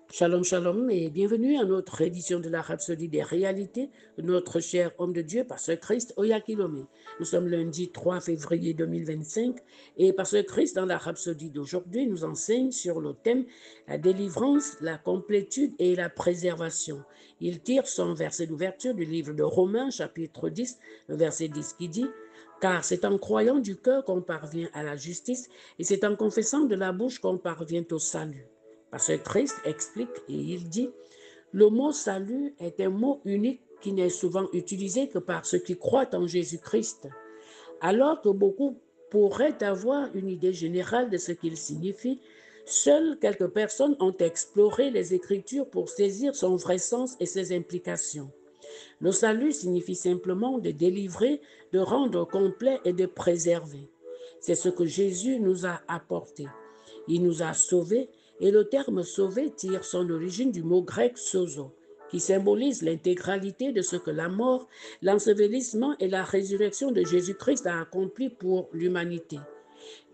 Shalom, shalom et bienvenue à notre édition de la Rhapsodie des réalités de notre cher homme de Dieu, Pasteur Christ Oyakilome. Nous sommes lundi 3 février 2025 et Pasteur Christ, dans la Rhapsodie d'aujourd'hui, nous enseigne sur le thème la délivrance, la complétude et la préservation. Il tire son verset d'ouverture du livre de Romains, chapitre 10, le verset 10 qui dit « Car c'est en croyant du cœur qu'on parvient à la justice et c'est en confessant de la bouche qu'on parvient au salut. » Parce que Christ explique et il dit, le mot salut est un mot unique qui n'est souvent utilisé que par ceux qui croient en Jésus-Christ, alors que beaucoup pourraient avoir une idée générale de ce qu'il signifie. Seules quelques personnes ont exploré les Écritures pour saisir son vrai sens et ses implications. Le salut signifie simplement de délivrer, de rendre complet et de préserver. C'est ce que Jésus nous a apporté. Il nous a sauvés et le terme sauver tire son origine du mot grec sozo, qui symbolise l'intégralité de ce que la mort, l'ensevelissement et la résurrection de Jésus-Christ a accompli pour l'humanité.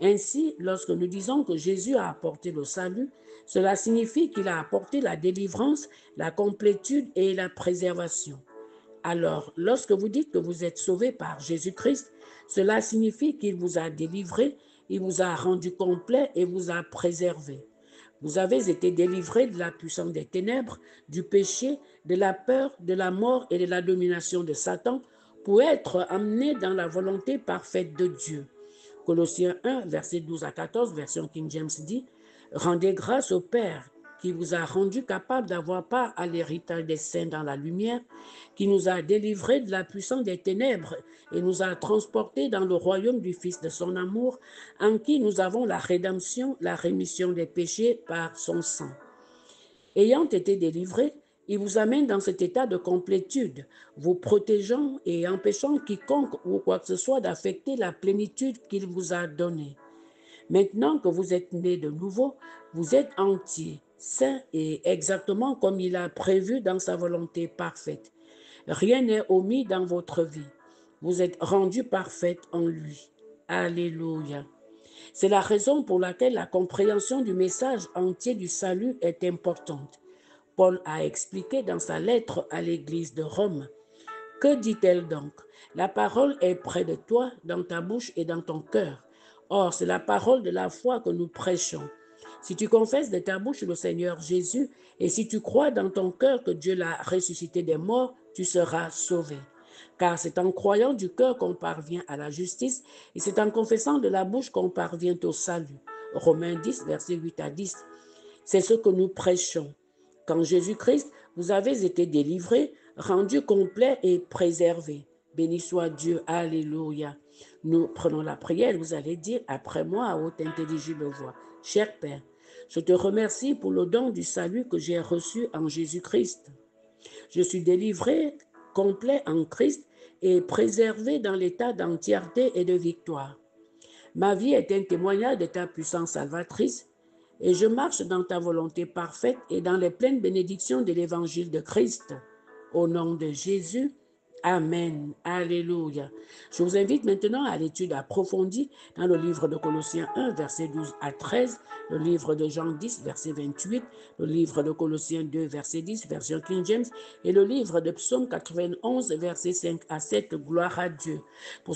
Ainsi, lorsque nous disons que Jésus a apporté le salut, cela signifie qu'il a apporté la délivrance, la complétude et la préservation. Alors, lorsque vous dites que vous êtes sauvé par Jésus-Christ, cela signifie qu'il vous a délivré, il vous a rendu complet et vous a préservé. Vous avez été délivré de la puissance des ténèbres, du péché, de la peur, de la mort et de la domination de Satan pour être amené dans la volonté parfaite de Dieu. Colossiens 1, verset 12 à 14, version King James dit « Rendez grâce au Père qui vous a rendu capable d'avoir part à l'héritage des saints dans la lumière, qui nous a délivrés de la puissance des ténèbres et nous a transportés dans le royaume du Fils de son amour, en qui nous avons la rédemption, la rémission des péchés par son sang. Ayant été délivrés, il vous amène dans cet état de complétude, vous protégeant et empêchant quiconque ou quoi que ce soit d'affecter la plénitude qu'il vous a donnée. Maintenant que vous êtes né de nouveau, vous êtes entier, saint et exactement comme il a prévu dans sa volonté parfaite. Rien n'est omis dans votre vie. Vous êtes rendu parfaite en lui. Alléluia. C'est la raison pour laquelle la compréhension du message entier du salut est importante. Paul a expliqué dans sa lettre à l'église de Rome. Que dit-elle donc? La parole est près de toi, dans ta bouche et dans ton cœur. Or, c'est la parole de la foi que nous prêchons. Si tu confesses de ta bouche le Seigneur Jésus et si tu crois dans ton cœur que Dieu l'a ressuscité des morts, tu seras sauvé. Car c'est en croyant du cœur qu'on parvient à la justice et c'est en confessant de la bouche qu'on parvient au salut. Romains 10, versets 8 à 10. C'est ce que nous prêchons. Qu'en Jésus-Christ, vous avez été délivrés, rendus complets et préservés. Béni soit Dieu, alléluia. Nous prenons la prière, vous allez dire après moi à haute intelligible voix. Cher Père, je te remercie pour le don du salut que j'ai reçu en Jésus-Christ. Je suis délivré, complet en Christ et préservé dans l'état d'entièreté et de victoire. Ma vie est un témoignage de ta puissance salvatrice et je marche dans ta volonté parfaite et dans les pleines bénédictions de l'évangile de Christ. Au nom de Jésus, Amen. Alléluia. Je vous invite maintenant à l'étude approfondie dans le livre de Colossiens 1, verset 12 à 13, le livre de Jean 10, verset 28, le livre de Colossiens 2, verset 10, version King James, et le livre de Psaume 91, verset 5 à 7, gloire à Dieu. Pour